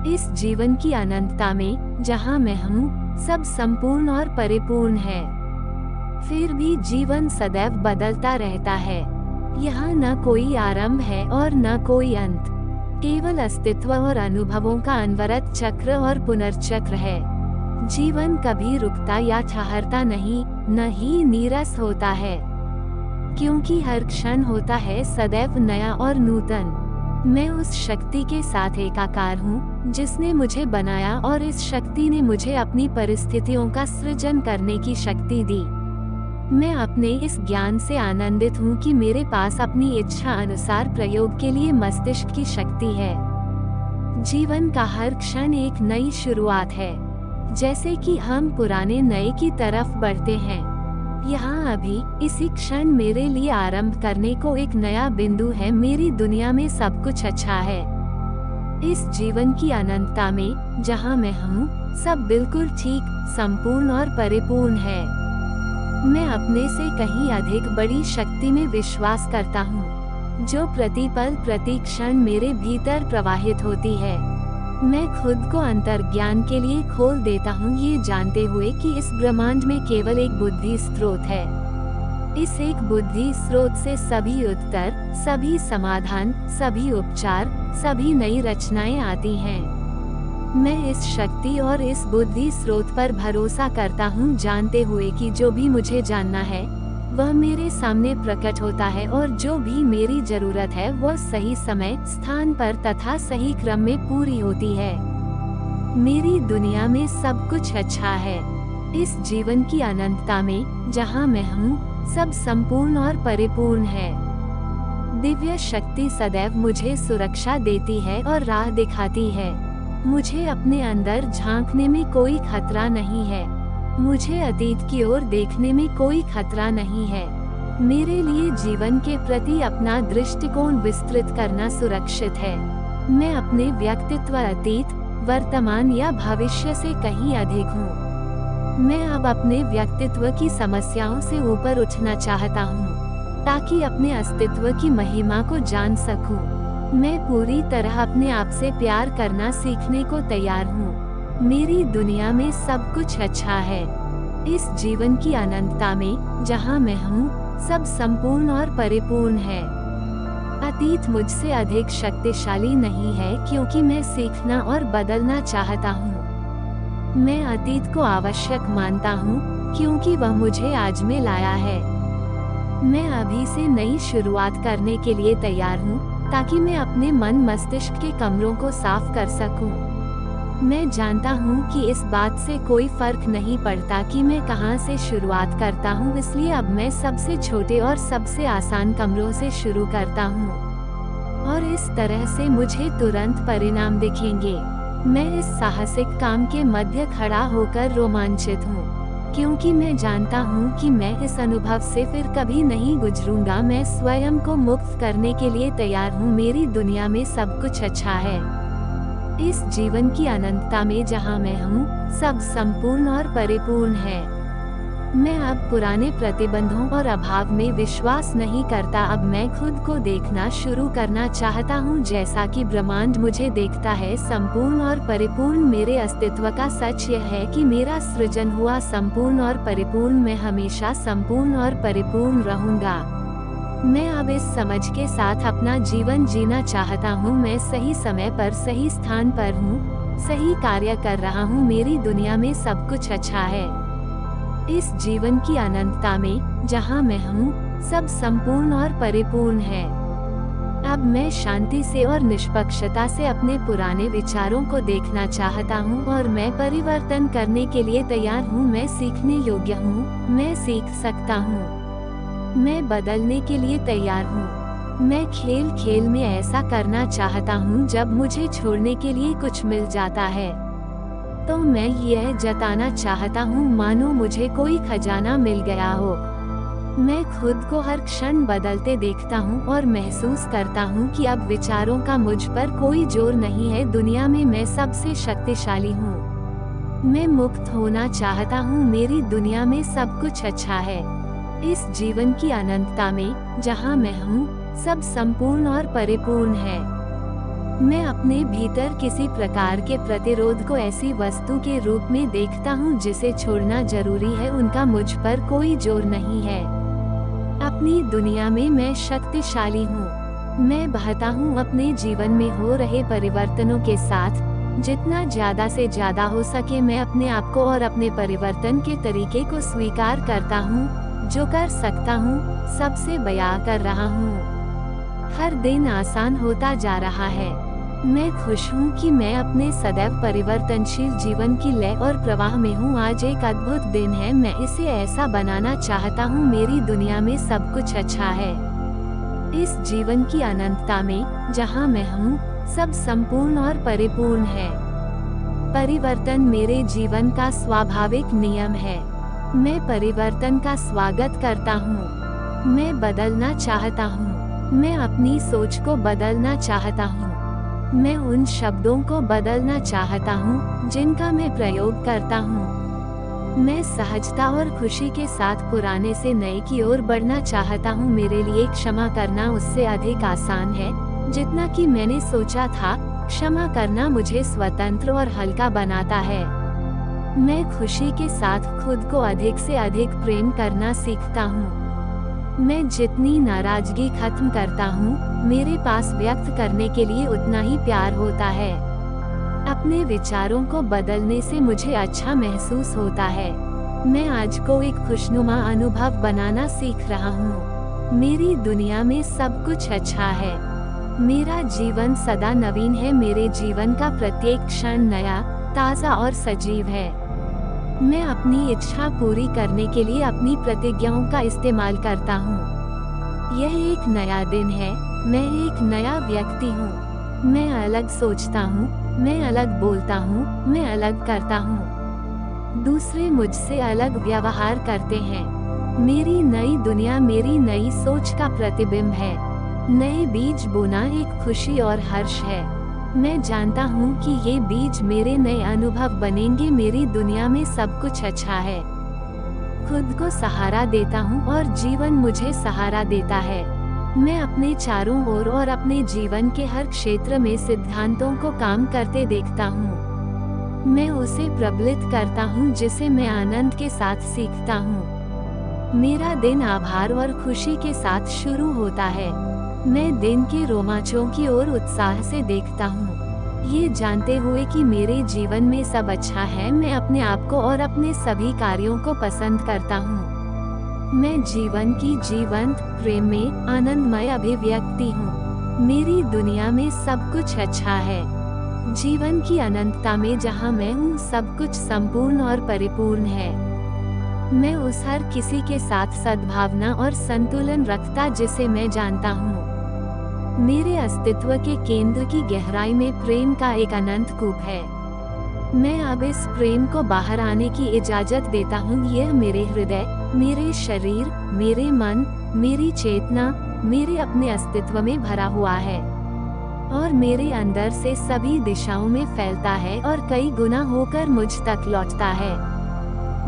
इस जीवन की अनंतता में जहाँ मैं हूँ, सब संपूर्ण और परिपूर्ण है। फिर भी जीवन सदैव बदलता रहता है। यहाँ न कोई आरंभ है और न कोई अंत, केवल अस्तित्व और अनुभवों का अनवरत चक्र और पुनर्चक्र है। जीवन कभी रुकता या ठहरता नहीं, न ही नीरस होता है, क्योंकि हर क्षण होता है सदैव नया और नूतन। मैं उस शक्ति के साथ एकाकार हूँ जिसने मुझे बनाया, और इस शक्ति ने मुझे अपनी परिस्थितियों का सृजन करने की शक्ति दी। मैं अपने इस ज्ञान से आनंदित हूँ कि मेरे पास अपनी इच्छा अनुसार प्रयोग के लिए मस्तिष्क की शक्ति है। जीवन का हर क्षण एक नई शुरुआत है, जैसे कि हम पुराने नए की तरफ बढ़ते हैं। यहाँ अभी इसी क्षण मेरे लिए आरंभ करने को एक नया बिंदु है। मेरी दुनिया में सब कुछ अच्छा है। इस जीवन की अनंतता में जहाँ मैं हूँ, सब बिल्कुल ठीक, संपूर्ण और परिपूर्ण है। मैं अपने से कहीं अधिक बड़ी शक्ति में विश्वास करता हूँ, जो प्रतिपल प्रति क्षण मेरे भीतर प्रवाहित होती है। मैं खुद को अंतर्ज्ञान के लिए खोल देता हूँ, ये जानते हुए कि इस ब्रह्मांड में केवल एक बुद्धि स्रोत है। इस एक बुद्धि स्रोत से सभी उत्तर, सभी समाधान, सभी उपचार, सभी नई रचनाएं आती हैं। मैं इस शक्ति और इस बुद्धि स्रोत पर भरोसा करता हूँ, जानते हुए कि जो भी मुझे जानना है वह मेरे सामने प्रकट होता है, और जो भी मेरी जरूरत है वह सही समय, स्थान पर तथा सही क्रम में पूरी होती है। मेरी दुनिया में सब कुछ अच्छा है। इस जीवन की अनंतता में जहाँ मैं हूँ, सब संपूर्ण और परिपूर्ण है। दिव्य शक्ति सदैव मुझे सुरक्षा देती है और राह दिखाती है। मुझे अपने अंदर झांकने में कोई खतरा नहीं है। मुझे अतीत की ओर देखने में कोई खतरा नहीं है। मेरे लिए जीवन के प्रति अपना दृष्टिकोण विस्तृत करना सुरक्षित है। मैं अपने व्यक्तित्व अतीत, वर्तमान या भविष्य से कहीं अधिक हूँ। मैं अब अपने व्यक्तित्व की समस्याओं से ऊपर उठना चाहता हूँ, ताकि अपने अस्तित्व की महिमा को जान सकूं। मैं पूरी तरह अपने आप से प्यार करना सीखने को तैयार हूँ। मेरी दुनिया में सब कुछ अच्छा है। इस जीवन की अनंतता में जहाँ मैं हूँ, सब संपूर्ण और परिपूर्ण है। अतीत मुझसे अधिक शक्तिशाली नहीं है, क्योंकि मैं सीखना और बदलना चाहता हूँ। मैं अतीत को आवश्यक मानता हूँ, क्योंकि वह मुझे आज में लाया है। मैं अभी से नई शुरुआत करने के लिए तैयार हूँ, ताकि मैं अपने मन मस्तिष्क के कमरों को साफ कर सकूं। मैं जानता हूं कि इस बात से कोई फर्क नहीं पड़ता कि मैं कहां से शुरुआत करता हूं, इसलिए अब मैं सबसे छोटे और सबसे आसान कमरों से शुरू करता हूं, और इस तरह से मुझे तुरंत परिणाम दिखेंगे। मैं इस साहसिक काम के मध्य खड़ा होकर रोमांचित हूं, क्योंकि मैं जानता हूँ कि मैं इस अनुभव से फिर कभी नहीं गुजरूंगा। मैं स्वयं को मुक्त करने के लिए तैयार हूँ। मेरी दुनिया में सब कुछ अच्छा है। इस जीवन की अनंतता में जहाँ मैं हूँ, सब संपूर्ण और परिपूर्ण है। मैं अब पुराने प्रतिबंधों और अभाव में विश्वास नहीं करता। अब मैं खुद को देखना शुरू करना चाहता हूँ, जैसा कि ब्रह्मांड मुझे देखता है, संपूर्ण और परिपूर्ण। मेरे अस्तित्व का सच यह है कि मेरा सृजन हुआ संपूर्ण और परिपूर्ण। मैं हमेशा संपूर्ण और परिपूर्ण रहूंगा। मैं अब इस समझ के साथ अपना जीवन जीना चाहता हूँ। मैं सही समय पर सही स्थान पर हूँ, सही कार्य कर रहा हूँ। मेरी दुनिया में सब कुछ अच्छा है। इस जीवन की अनंतता में जहाँ मैं हूँ, सब संपूर्ण और परिपूर्ण है। अब मैं शांति से और निष्पक्षता से अपने पुराने विचारों को देखना चाहता हूँ, और मैं परिवर्तन करने के लिए तैयार हूँ। मैं सीखने योग्य हूँ। मैं सीख सकता हूँ। मैं बदलने के लिए तैयार हूँ। मैं खेल खेल में ऐसा करना चाहता हूँ, जब मुझे छोड़ने के लिए कुछ मिल जाता है तो मैं यह जताना चाहता हूँ मानो मुझे कोई खजाना मिल गया हो। मैं खुद को हर क्षण बदलते देखता हूँ और महसूस करता हूँ कि अब विचारों का मुझ पर कोई जोर नहीं है। दुनिया में मैं सबसे शक्तिशाली हूँ। मैं मुक्त होना चाहता हूँ। मेरी दुनिया में सब कुछ अच्छा है। इस जीवन की अनंतता में जहाँ मैं हूँ, सब संपूर्ण और परिपूर्ण है। मैं अपने भीतर किसी प्रकार के प्रतिरोध को ऐसी वस्तु के रूप में देखता हूँ जिसे छोड़ना जरूरी है, उनका मुझ पर कोई जोर नहीं है। अपनी दुनिया में मैं शक्तिशाली हूँ। मैं बहता हूँ अपने जीवन में हो रहे परिवर्तनों के साथ। जितना ज्यादा से ज्यादा हो सके मैं अपने आप को और अपने परिवर्तन के तरीके को स्वीकार करता हूँ। जो कर सकता हूँ सबसे बयां कर रहा हूँ। हर दिन आसान होता जा रहा है। मैं खुश हूँ कि मैं अपने सदैव परिवर्तनशील जीवन की लय और प्रवाह में हूँ। आज एक अद्भुत दिन है, मैं इसे ऐसा बनाना चाहता हूँ। मेरी दुनिया में सब कुछ अच्छा है। इस जीवन की अनंतता में जहाँ मैं हूँ सब संपूर्ण और परिपूर्ण है। परिवर्तन मेरे जीवन का स्वाभाविक नियम है। मैं परिवर्तन का स्वागत करता हूँ। मैं बदलना चाहता हूँ। मैं अपनी सोच को बदलना चाहता हूँ। मैं उन शब्दों को बदलना चाहता हूँ जिनका मैं प्रयोग करता हूँ। मैं सहजता और खुशी के साथ पुराने से नए की ओर बढ़ना चाहता हूँ। मेरे लिए क्षमा करना उससे अधिक आसान है जितना कि मैंने सोचा था। क्षमा करना मुझे स्वतंत्र और हल्का बनाता है। मैं खुशी के साथ खुद को अधिक से अधिक प्रेम करना सीखता हूँ। मैं जितनी नाराजगी खत्म करता हूँ मेरे पास व्यक्त करने के लिए उतना ही प्यार होता है। अपने विचारों को बदलने से मुझे अच्छा महसूस होता है। मैं आज को एक खुशनुमा अनुभव बनाना सीख रहा हूँ। मेरी दुनिया में सब कुछ अच्छा है। मेरा जीवन सदा नवीन है। मेरे जीवन का प्रत्येक क्षण नया, ताज़ा और सजीव है। मैं अपनी इच्छा पूरी करने के लिए अपनी प्रतिज्ञाओं का इस्तेमाल करता हूँ। यह एक नया दिन है। मैं एक नया व्यक्ति हूँ। मैं अलग सोचता हूँ, मैं अलग बोलता हूँ, मैं अलग करता हूँ। दूसरे मुझसे अलग व्यवहार करते हैं। मेरी नई दुनिया मेरी नई सोच का प्रतिबिंब है। नए बीज बोना एक खुशी और हर्ष है। मैं जानता हूँ कि ये बीज मेरे नए अनुभव बनेंगे। मेरी दुनिया में सब कुछ अच्छा है। खुद को सहारा देता हूँ और जीवन मुझे सहारा देता है। मैं अपने चारों ओर और अपने जीवन के हर क्षेत्र में सिद्धांतों को काम करते देखता हूँ। मैं उसे प्रबलित करता हूँ जिसे मैं आनंद के साथ सीखता हूँ। मेरा दिन आभार और खुशी के साथ शुरू होता है। मैं दिन के रोमांचों की ओर उत्साह से देखता हूँ, ये जानते हुए कि मेरे जीवन में सब अच्छा है। मैं अपने आप को और अपने सभी कार्यों को पसंद करता हूँ। मैं जीवन की जीवंत, प्रेममय, आनंदमय अभिव्यक्ति हूँ। मेरी दुनिया में सब कुछ अच्छा है। जीवन की अनंतता में जहाँ मैं हूँ सब कुछ संपूर्ण और परिपूर्ण है। मैं उस हर किसी के साथ सद्भावना और संतुलन रखता जिसे मैं जानता हूँ। मेरे अस्तित्व के केंद्र की गहराई में प्रेम का एक अनंत कूप है। मैं अब इस प्रेम को बाहर आने की इजाजत देता हूँ। यह मेरे हृदय, मेरे शरीर, मेरे मन, मेरी चेतना, मेरे अपने अस्तित्व में भरा हुआ है और मेरे अंदर से सभी दिशाओं में फैलता है और कई गुना होकर मुझ तक लौटता है।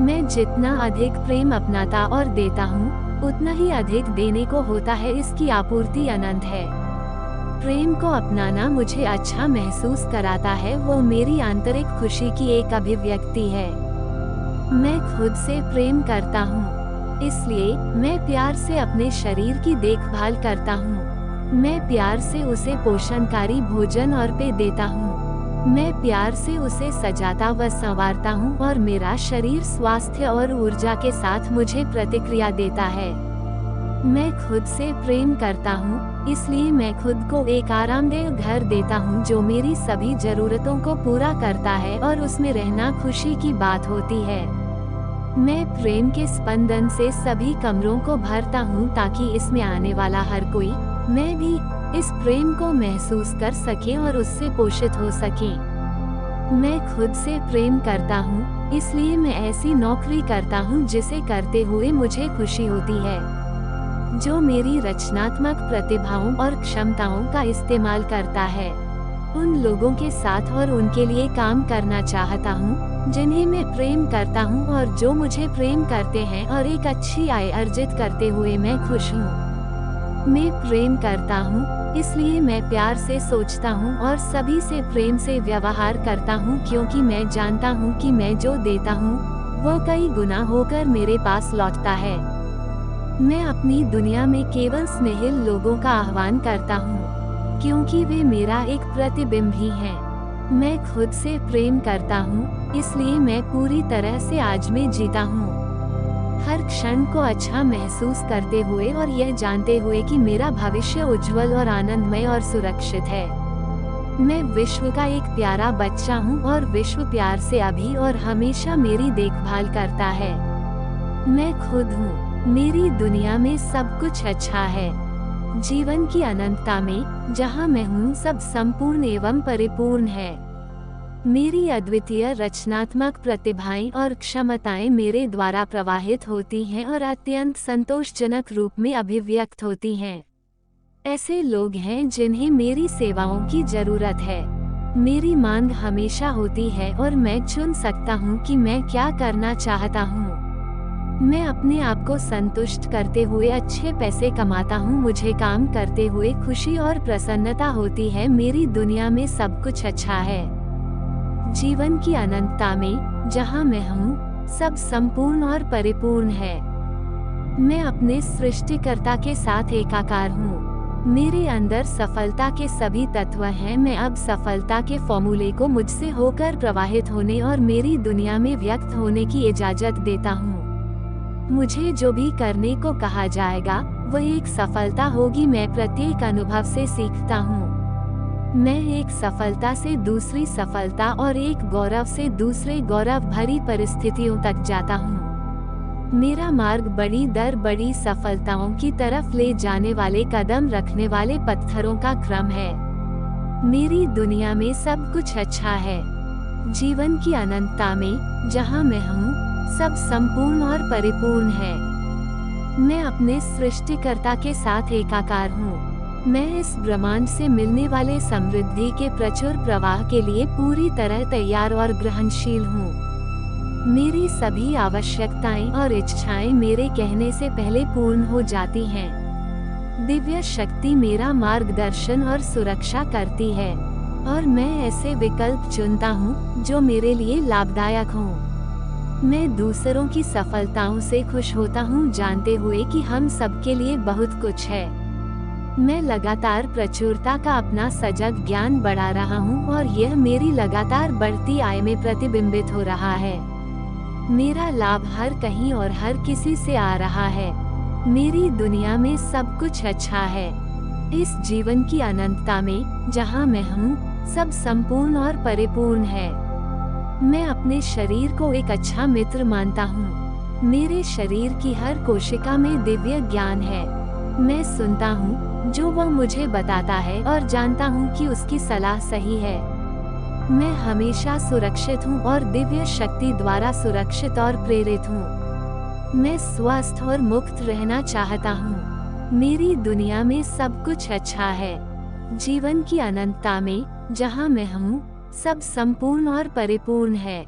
मैं जितना अधिक प्रेम अपनाता और देता हूँ उतना ही अधिक देने को होता है। इसकी आपूर्ति अनंत है। प्रेम को अपनाना मुझे अच्छा महसूस कराता है। वो मेरी आंतरिक खुशी की एक अभिव्यक्ति है। मैं खुद से प्रेम करता हूँ, इसलिए मैं प्यार से अपने शरीर की देखभाल करता हूँ। मैं प्यार से उसे पोषणकारी भोजन और पेय देता हूँ। मैं प्यार से उसे सजाता व संवारता हूँ और मेरा शरीर स्वास्थ्य और ऊर्जा के साथ मुझे प्रतिक्रिया देता है। मैं खुद से प्रेम करता हूँ, इसलिए मैं खुद को एक आरामदेह घर देता हूँ जो मेरी सभी जरूरतों को पूरा करता है और उसमें रहना खुशी की बात होती है। मैं प्रेम के स्पंदन से सभी कमरों को भरता हूँ ताकि इसमें आने वाला हर कोई, मैं भी, इस प्रेम को महसूस कर सके और उससे पोषित हो सके। मैं खुद से प्रेम करता हूँ, इसलिए मैं ऐसी नौकरी करता हूँ जिसे करते हुए मुझे खुशी होती है, जो मेरी रचनात्मक प्रतिभाओं और क्षमताओं का इस्तेमाल करता है। उन लोगों के साथ और उनके लिए काम करना चाहता हूँ जिन्हें मैं प्रेम करता हूँ और जो मुझे प्रेम करते हैं और एक अच्छी आय अर्जित करते हुए मैं खुश हूँ। मैं प्रेम करता हूँ, इसलिए मैं प्यार से सोचता हूँ और सभी से प्रेम से व्यवहार करता हूँ, क्योंकि मैं जानता हूँ कि मैं जो देता हूँ वो कई गुना होकर मेरे पास लौटता है। मैं अपनी दुनिया में केवल स्नेहिल लोगों का आह्वान करता हूँ, क्योंकि वे मेरा एक प्रतिबिंब ही हैं। मैं खुद से प्रेम करता हूँ, इसलिए मैं पूरी तरह से आज में जीता हूँ, हर क्षण को अच्छा महसूस करते हुए और यह जानते हुए कि मेरा भविष्य उज्जवल और आनंदमय और सुरक्षित है। मैं विश्व का एक प्यारा बच्चा हूँ और विश्व प्यार से अभी और हमेशा मेरी देखभाल करता है। मैं खुद हूँ, मेरी दुनिया में सब कुछ अच्छा है। जीवन की अनंतता में जहाँ मैं हूँ सब संपूर्ण एवं परिपूर्ण है। मेरी अद्वितीय रचनात्मक प्रतिभाएं और क्षमताएं मेरे द्वारा प्रवाहित होती हैं और अत्यंत संतोषजनक रूप में अभिव्यक्त होती हैं। ऐसे लोग हैं जिन्हें मेरी सेवाओं की जरूरत है। मेरी मांग हमेशा होती है और मैं चुन सकता हूँ कि मैं क्या करना चाहता हूँ। मैं अपने आप को संतुष्ट करते हुए अच्छे पैसे कमाता हूँ। मुझे काम करते हुए खुशी और प्रसन्नता होती है। मेरी दुनिया में सब कुछ अच्छा है। जीवन की अनंतता में जहाँ मैं हूँ सब संपूर्ण और परिपूर्ण है। मैं अपने सृष्टिकर्ता के साथ एकाकार हूँ। मेरे अंदर सफलता के सभी तत्व हैं। मैं अब सफलता के फॉर्मूले को मुझसे होकर प्रवाहित होने और मेरी दुनिया में व्यक्त होने की इजाजत देता हूँ। मुझे जो भी करने को कहा जाएगा वह एक सफलता होगी। मैं प्रत्येक अनुभव से सीखता हूँ। मैं एक सफलता से दूसरी सफलता और एक गौरव से दूसरे गौरव भरी परिस्थितियों तक जाता हूँ। मेरा मार्ग बड़ी दर बड़ी सफलताओं की तरफ ले जाने वाले कदम रखने वाले पत्थरों का क्रम है। मेरी दुनिया में सब कुछ अच्छा है। जीवन की अनंतता में जहाँ मैं हूँ सब संपूर्ण और परिपूर्ण है। मैं अपने सृष्टिकर्ता के साथ एकाकार हूँ। मैं इस ब्रह्मांड से मिलने वाले समृद्धि के प्रचुर प्रवाह के लिए पूरी तरह तैयार और ग्रहणशील हूँ। मेरी सभी आवश्यकताएं और इच्छाएं मेरे कहने से पहले पूर्ण हो जाती हैं। दिव्य शक्ति मेरा मार्गदर्शन और सुरक्षा करती है और मैं ऐसे विकल्प चुनता हूँ जो मेरे लिए लाभदायक हों। मैं दूसरों की सफलताओं से खुश होता हूँ, जानते हुए कि हम सबके लिए बहुत कुछ है। मैं लगातार प्रचुरता का अपना सजग ज्ञान बढ़ा रहा हूँ और यह मेरी लगातार बढ़ती आय में प्रतिबिंबित हो रहा है। मेरा लाभ हर कहीं और हर किसी से आ रहा है। मेरी दुनिया में सब कुछ अच्छा है। इस जीवन की अनंतता में जहाँ मैं हूँ सब संपूर्ण और परिपूर्ण है। मैं अपने शरीर को एक अच्छा मित्र मानता हूँ। मेरे शरीर की हर कोशिका में दिव्य ज्ञान है। मैं सुनता हूँ जो वह मुझे बताता है और जानता हूँ कि उसकी सलाह सही है। मैं हमेशा सुरक्षित हूँ और दिव्य शक्ति द्वारा सुरक्षित और प्रेरित हूँ। मैं स्वस्थ और मुक्त रहना चाहता हूँ। मेरी दुनिया में सब कुछ अच्छा है। जीवन की अनंतता में जहाँ मैं हूँ सब संपूर्ण और परिपूर्ण है।